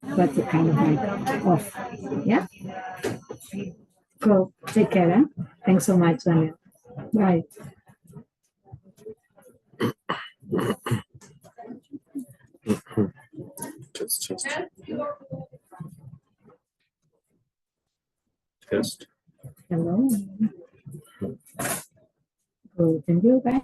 That's it kind of like off. Yeah. Cool. Take care. Huh? Thanks so much, Daniel. Bye. Test. Test. Hello. Cool. Thank you, guys.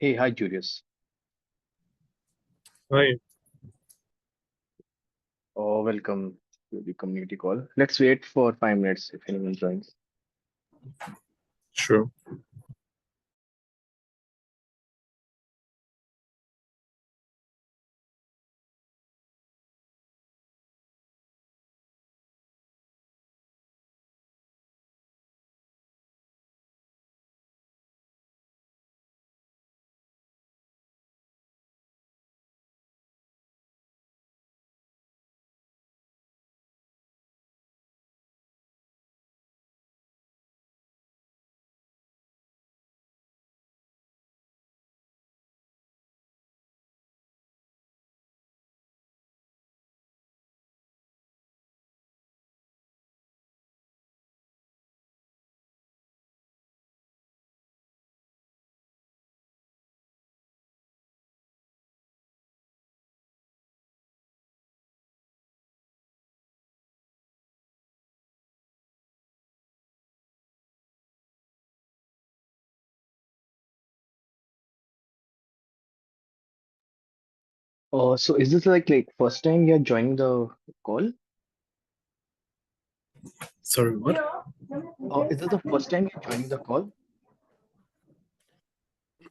Hey, hi, Julius. Hi. Oh, welcome to the community call. Let's wait for 5 minutes if anyone joins. Sure. So is this like first time you're joining the call? Sorry, what? Is this the first time you're joining the call?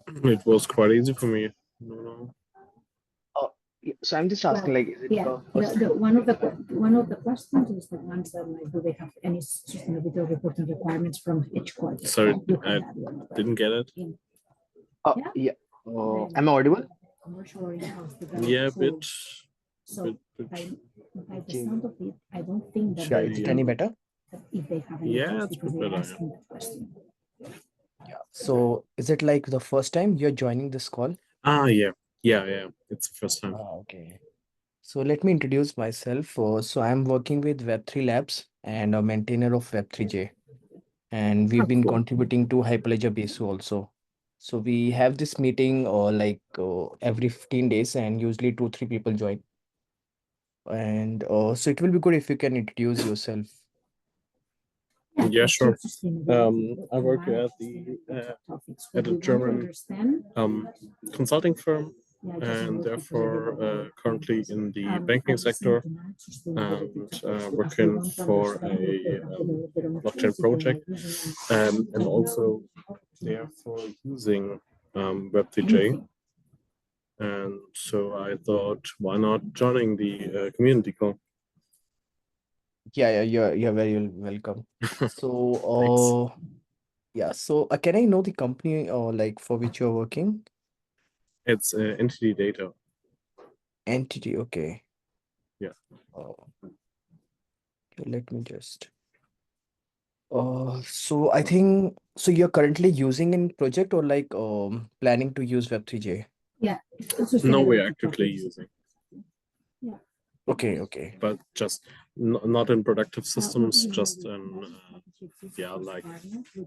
It was quite easy for me. No. Yeah, so I'm just asking, Well, like, is it yeah, the first time? one of the questions is the ones that like, do they have any sustainability reporting requirements from each quarter? Sorry, You can I add one of them. didn't get it. Yeah. Yeah. Then Am I audible? commercial or in-house developed Yeah, a bit. tools. So bit by the sound of it, I don't think that Yeah, they is it yeah. any know better? that if they have any Yeah, tools it's a because bit they're better. Yeah. asking that question. Yeah. So is it like the first time you're joining this call? Yeah. It's the first time. Okay. So let me introduce myself. So I'm working with Web3 Labs and a maintainer of Web3J. And we've been Cool. contributing to Hyperledger Besu also. So we have this meeting every 15 days and usually 2, 3 people join. And so it will be good if you can introduce yourself. Yeah, sure. I work at a German consulting firm, and therefore currently in the banking sector, and working for a blockchain project, and also therefore using Web3J. And so I thought, why not joining the community call? Yeah, you're very welcome. So yeah, so can I know the company or like for which you're working? It's entity data. Entity, okay. Yeah. Let me just. So I think so you're currently using in project or like planning to use Web3J? Yeah. No, we're actively using. Yeah. Okay. But just not in productive systems, just in like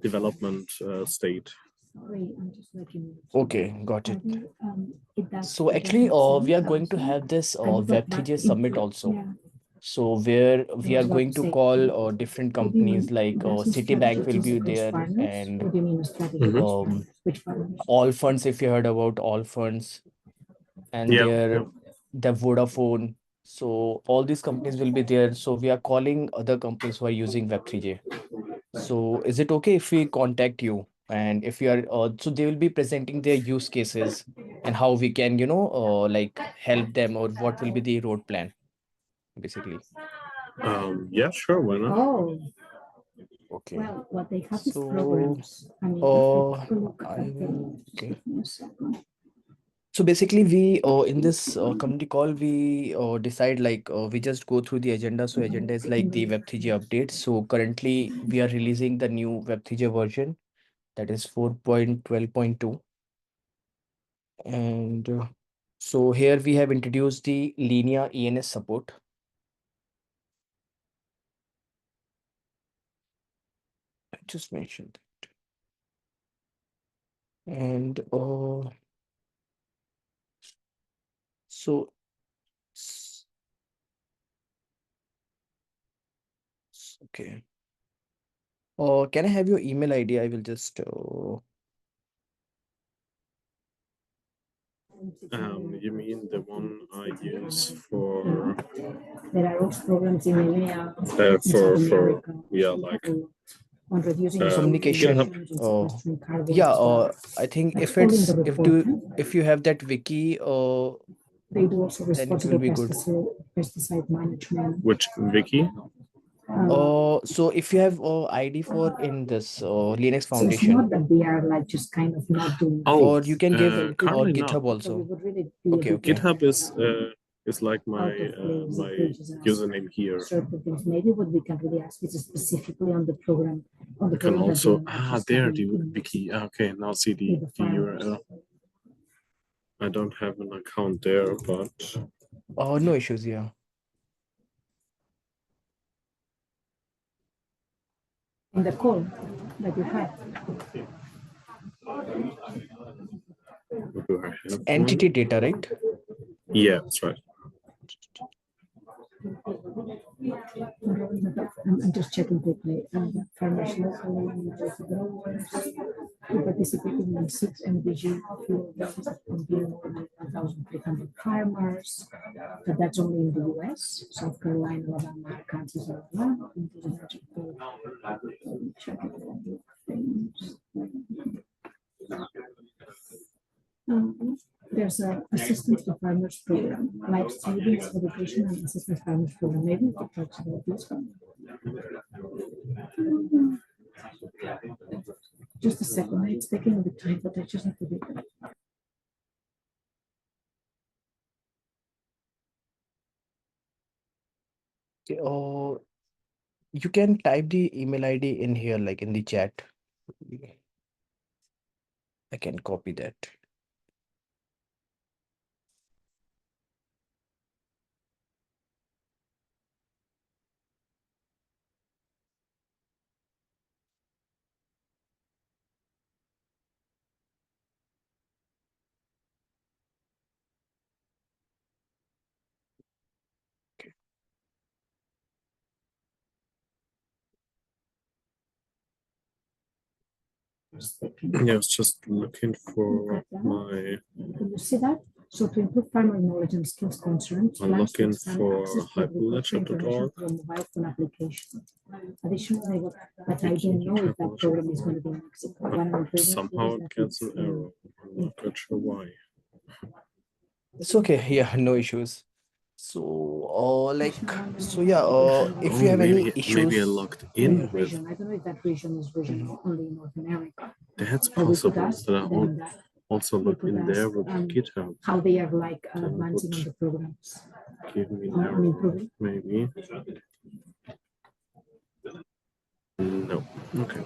development state. Sorry, I'm just looking. Okay, got it. It So actually, we are going to have this Web3J summit also. Yeah. So where we are going to call different companies like Citibank will be there and What do you mean a strategy? Which partners? all funds, if you heard about all funds, and Yeah. the Vodafone. So all these companies will be there. So we are calling other companies who are using Web3J. So is it okay if we contact you? And if you are, so they will be presenting their use cases and how we can, like help them or what will be the road plan, basically. Yeah, sure, why not? Oh, Okay. well, what they have is So, programs. I mean, if you take a look I at will. just Okay. give me a second. So basically, we in this community call, we decide like we just go through the agenda. So agenda is like the Web3J updates. So currently, we are releasing the new Web3J version, that is 4.12.2. And so here we have introduced the linear ENS support. I just mentioned that. And so s- okay. Can I have your email ID? I will just You mean the one I use for There are also programs in EMEA, in for South America, yeah, like on reducing communication. GitHub. emissions and sequestering carbon Yeah, as well. I think That's if all in it's the report. if you have that wiki, They do also then it will responsible be good. pesticide management. Which wiki? So if you have ID for in this Linux So it's Foundation, not that they are like just kind of not doing. Oh, or you can give currently not. GitHub So we also. would really be Okay, a bit okay. GitHub is like my out of place my if they just ask username here. certain things. Maybe what we can really ask is specifically on the program. On the You can program that also they are just there having the in wiki. Okay, now see with the the farmers. URL. I don't have an account there, but No issues, yeah. In the call that you have. do I have Entity one? data, right? Yeah, that's right. I'm just checking quickly. The farmers locally who participated in 6 MDG field visits from more than 1,300 farmers. But that's only in the US, South Carolina, Alabama, Kansas, Alabama. There's a assistance to farmers program, life savings, education, and assistance farmers program. Maybe we could talk about this one. Just a second, it's taking a bit of time, but I just have to do that. Okay, you can type the email ID in here, like in the chat. I can copy that. Yeah, I was just looking for my. Can you see that? So to improve farmer knowledge and skills concerns, I'm plans to looking expand for access to agriculture information hyperledger.org. through a mobile phone application. Additionally, but I don't know if that program is going to be in Mexico. One of the But previous somehow was it that gets it's an error. I'm not quite sure why. It's okay. Yeah, no issues. So, like, so yeah, if Oh, you have any maybe I issues, logged in with. region. I don't know if that region is region only in North America. That's But we could possible. ask That I them that also we look could in there ask with GitHub. how they are like Then it advancing on would the programs. give me an On error, improving. maybe. No. Okay.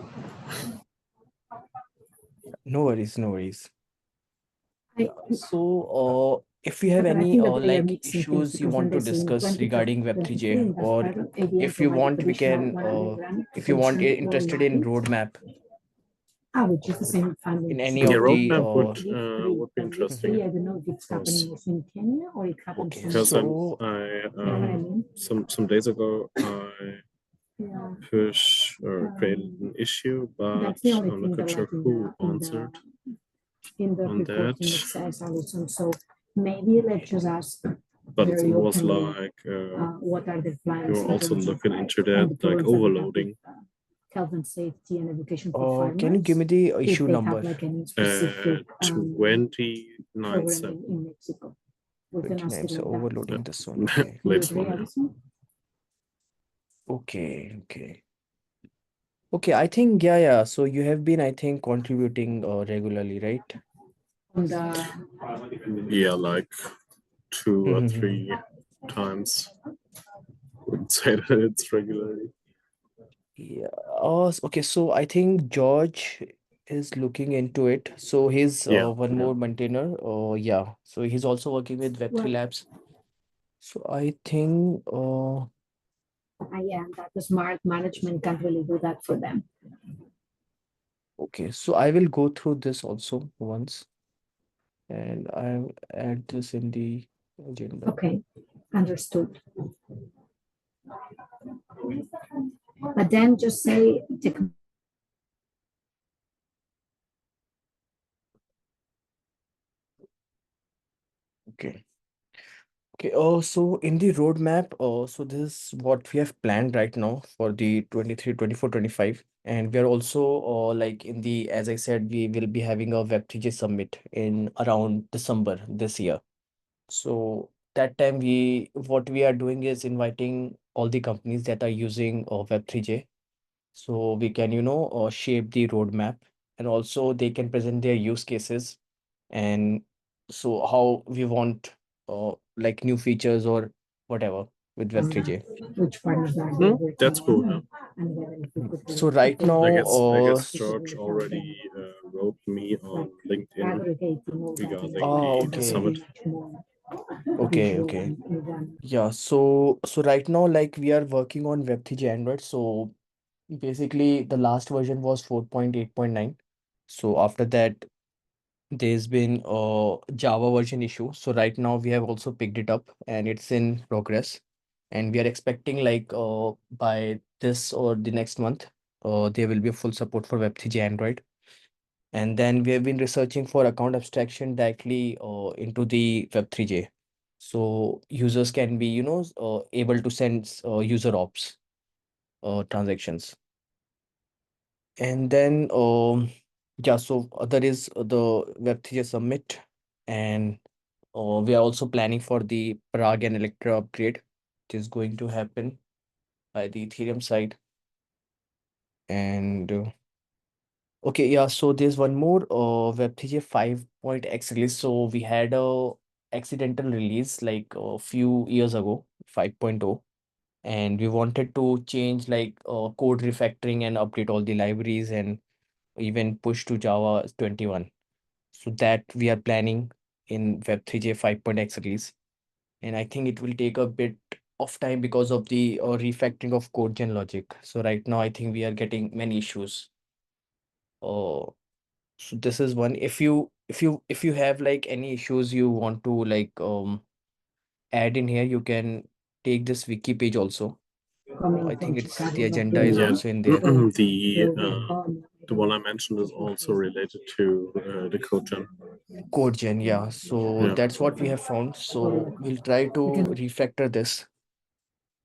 no worries, no worries. I, So, if you have but I any think that they are like mixing things issues you because when want to they say in discuss 2023 regarding Web3J, in that or part of ADM if you provided want, we additional can, 100 grand if you want potential interested in roadmap which is the same funding. in any Yeah, of the roadmap would be I interesting. don't know if it's happening also in Kenya or it happens Okay, Because so you know what I mean? some days ago I Yeah. push or created an issue, but That's the only I'm thing not quite that sure like who answered in the on reporting that. it says Allison. So maybe let's just ask But it very was openly like what are their plans you're in also terms of looking into on that, the like programs that they have overloading. with, health and safety and education for can you give me farmers. the If issue they number? have like any specific program 2097. in Mexico. We can ask 29, it so like that. overloading this one. Okay. Do you Latest agree, one. Yeah. Allison? Okay, okay. Okay, I think yeah. So you have been, I think, contributing regularly, right? On the Yeah, like 2 or 3 times. Wouldn't say that it's regularly. Yeah. Okay. So I think George is looking into it. So he's Yeah, one yeah. more maintainer. Yeah. So he's also working with Web3 well, Labs. So I think yeah, that the smart management can't really do that for them. okay. So I will go through this also once, and I'll add this in the agenda. Okay, understood. But then just say Okay. Okay, so in the roadmap, so this is what we have planned right now for the 23, 24, 25. And we are also like in the, as I said, we will be having a Web3J summit in around December this year. So that time what we are doing is inviting all the companies that are using Web3J. So we can, shape the roadmap, and also they can present their use cases, and so how we want like new features or whatever with Web3J. which partners are they working That's cool. on Yeah. and whether if we Mm. could So if right they now, I guess specifically George help already them wrote me on like LinkedIn aggregating all that regarding ah, the information okay, summit. much more okay, visual okay. and in one. Yeah, so right now, like we are working on Web3J Android. So basically, the last version was 4.8.9. So after that, there's been a Java version issue. So right now we have also picked it up and it's in progress. And we are expecting like by this or the next month, there will be a full support for Web3J Android. And then we have been researching for account abstraction directly into the Web3J. So users can be, able to send user ops transactions. And then, yeah, so other is the Web3 Summit, and we are also planning for the Prague and Electra upgrade, which is going to happen by the Ethereum side. And okay, yeah, so there's one more Web3 5.x release. So we had a accidental release like a few years ago, 5.0, and we wanted to change like code refactoring and update all the libraries and even push to Java 21. So that we are planning in Web3J 5.x release. And I think it will take a bit of time because of the refactoring of code gen logic. So right now I think we are getting many issues. So this is one. If you have like any issues you want to like add in here, you can take this wiki page also. Coming I from think it's the Chicago, but agenda is Yeah, also in there. the will come. the one I mentioned is also related to the code gen. Code gen, yeah. So Yeah. that's what we have found. So we'll try to We can refactor this.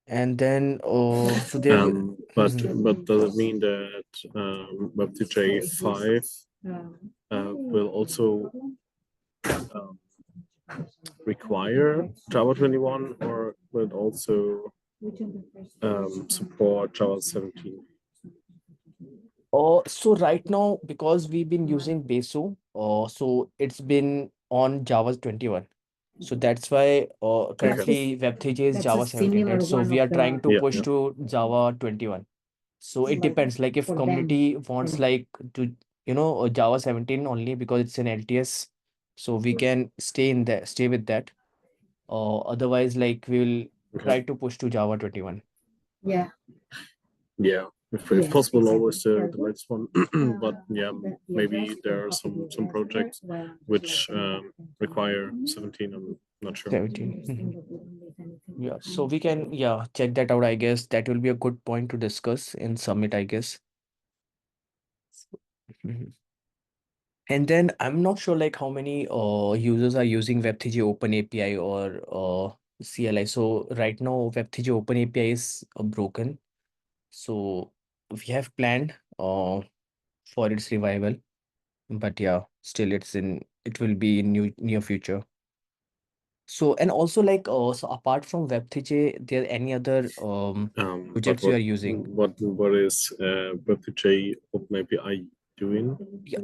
And then, so there will. But Mhm. does it mean that Web2J 5 will also um, require Java 21, or will it also support Java 17? So right now, because we've been using Besu, so it's been on Java 21. So that's why that's Okay. currently Web3J is that's a Java 17, right? similar So one we of are trying to Yeah, push yeah. to Java 21. So it but depends, like if for them community wants and like to, Java 17 only because it's an LTS, so we can stay with that. Otherwise, like we will Okay. try to push to Java 21. yeah, Yeah. If yes, possible, exactly. always the latest one. But yeah, maybe there are some projects which require 17. I'm not sure. 17. Yeah, so we can, yeah, check that out. I guess that will be a good point to discuss in Summit, I guess. Mhm. And then I'm not sure like how many users are using Web3J Open API or CLI. So right now Web3J Open API is broken. So we have planned for its revival, but yeah, still it will be in near future. So and also like so apart from Web3J, there any other But projects you are using? what is Web3J OpenAPI doing? Yeah.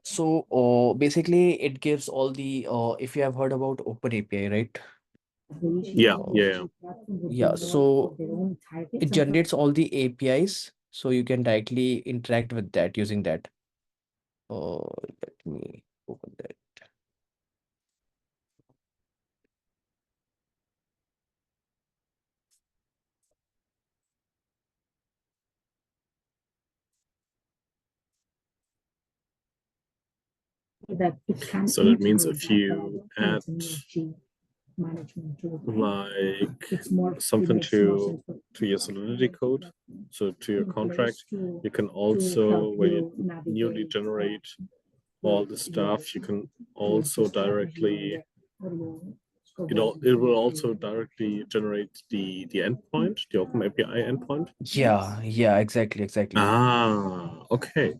So basically it gives all the if you have heard about OpenAPI, right? Yeah, yeah, Yeah, so it generates all the APIs, so you can directly interact with that using that. Let me open that. So that means if you add management tool, like it's more something it makes more sense to your Solidity code, so to your in contract, place to you can to also help when you you newly navigate generate all the stuff, you can also directly it will also directly generate the endpoint, the OpenAPI endpoint. Yeah, exactly. Ah, okay.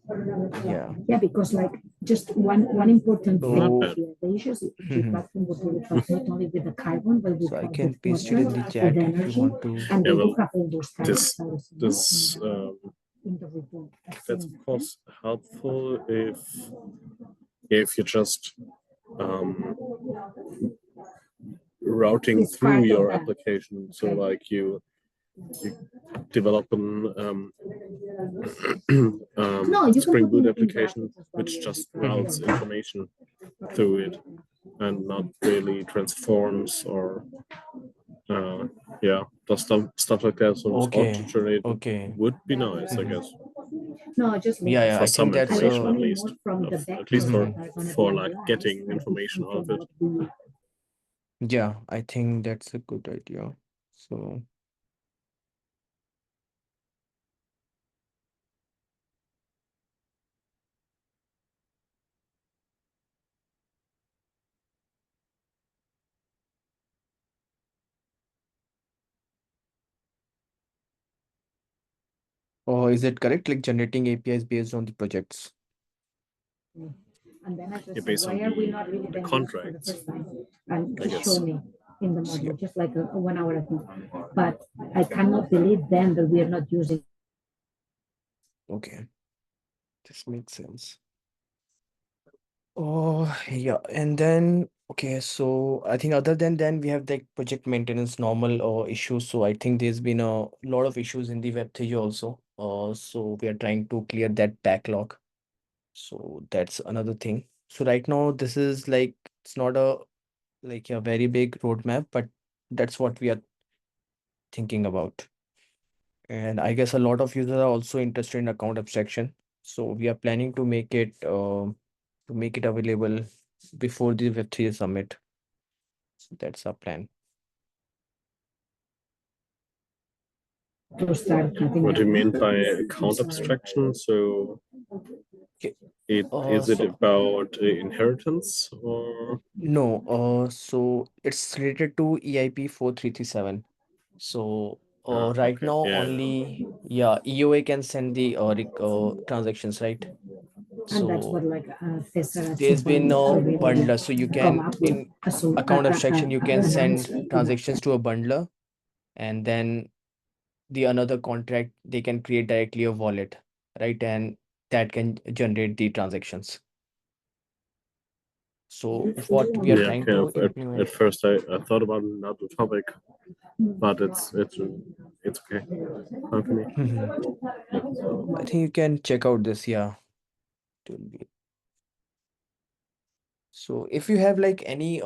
Yeah. Yeah, because like just one important thing Not So bad. here, the issues G mhm. platform would do it like not only with the carbon, but with So I like can with paste it water, in the with chat if you energy, want to. and Yeah, they do well, have all those this tariffs this in the report. that's of course helpful if you just um, routing It's through part of your that. application. So Okay. like you develop an No, you can Spring put Boot in application brackets as well. which Yeah, just because routes yeah. information through it and not really transforms or yeah, does stuff like that. So it's Okay, auto-generated okay. would be nice, I Mhm. guess, No, just Yeah, local. yeah, for I think some I that's was information at running least, more from the back at least end mhm. that are gonna be for like analyzed getting and information different out of from it. what we Yeah, I think that's a good idea. So or is it correct? Like generating APIs based on the projects? and then I just said, Based why on are we not really the doing this for the contracts, first time? And I just guess. show me in the So, yeah, module, just like a 1 hour a week. But I cannot believe then that we are not using. okay. This makes sense. Oh, yeah. And then, okay, so I think other than then we have like project maintenance normal issues. So I think there's been a lot of issues in the Web3 also. So we are trying to clear that backlog. So that's another thing. So right now this is like it's not a very big roadmap, but that's what we are thinking about. And I guess a lot of users are also interested in account abstraction. So we are planning to make it available before the Web3 summit. So that's our plan. To start cutting What do you mean down. by account abstraction? So Okay. is it So about inheritance or no, so it's related to EIP 4337. So right okay, now yeah, only EOA can send the transactions, right? And that's what So like Cesar at some there's been point no already bundler, so you come can up with in account abstraction you can an send answer to that. transactions to a bundler, and then the another contract they can create directly a wallet, right? And that can generate the transactions. So what we are yeah. trying Okay. to At implement. first, I thought about another topic, but it's okay. Fine for me. Mhm. So I think you can check out this. Yeah. It will be. So if you have like any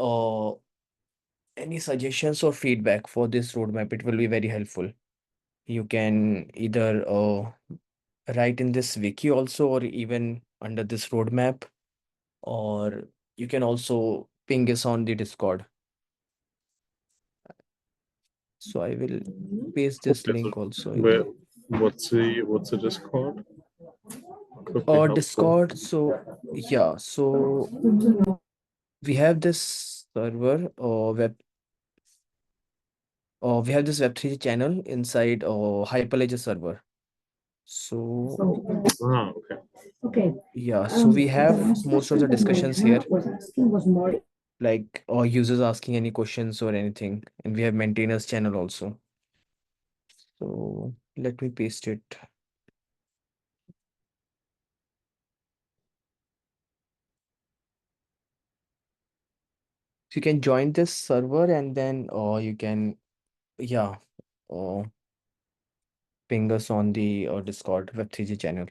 suggestions or feedback for this roadmap, it will be very helpful. You can either write in this wiki also, or even under this roadmap, or you can also ping us on the Discord. So I will paste this Okay. So link also in where the what's the Discord? Could be helpful. Discord. So yeah, so we have this server or we have this Web3 channel inside Hyperledger server. So Okay. Okay. yeah, so we The have last most of question the that discussions here. Marina was asking was more like or users asking any questions or anything, and we have maintainers channel also. So let me paste it. So you can join this server and then you can uh, ping us on the Discord Web3J channel.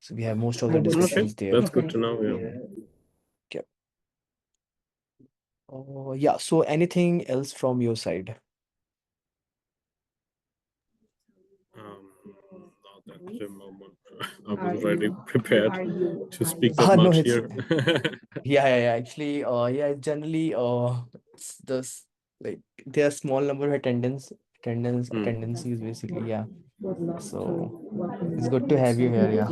So we have most of the I will Okay, discussions there. that's good to know. Yeah. Yeah, so anything else from your side? Not at the moment. I was already prepared to speak that No, much it's here. yeah. Actually, yeah, generally, it's this like there are small number of attendances basically. Yeah, would love so to welcome it's you good to have you here. Yeah,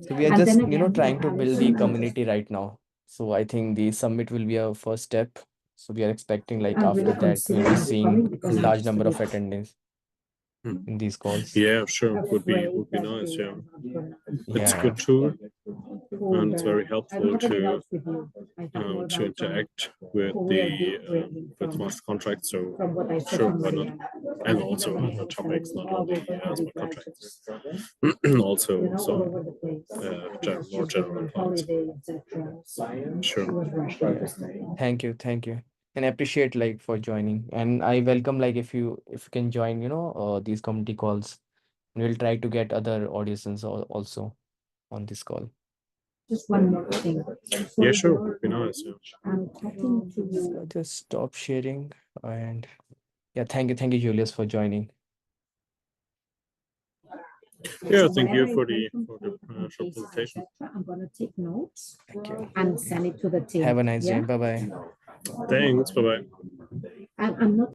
so we are and just then again, trying to build the Alison, community right now. So I think the summit will be a first step. So we are expecting like I'm after really that we'll be considering seeing becoming because I'm large just a number of bit attendance in these calls. Yeah, sure. Would be afraid would be that nice. they Yeah, are not gonna it's a Yeah. good tool hold, and it's very I helpful don't have any to doubts with you. I have more to doubts on interact with who we are the bringing with from, smart contracts. So from what I saw sure, from why not? Mariana. And also Everybody other was topics, telling me, not oh, only we're going to be smart contracts. graduates, Also all some over the place. Because more she's going general on points. holiday, etc. So she Sure. was rushed Yeah. into studying. Thank you. And I appreciate like for joining. And I welcome like if you can join, these community calls. We'll try to get other audiences also on this call. Just one more thing. So Yeah, sure. you're, Would be nice. Yeah. I'm talking to So just stop sharing and yeah, thank you, Julius, for joining. Yeah, So thank you whenever for I the come from short cases, presentation. etc., I'm gonna take notes Thank you. and send it to the team. Have a nice day. Yeah, Bye bye. Thanks. Bye bye. I'm not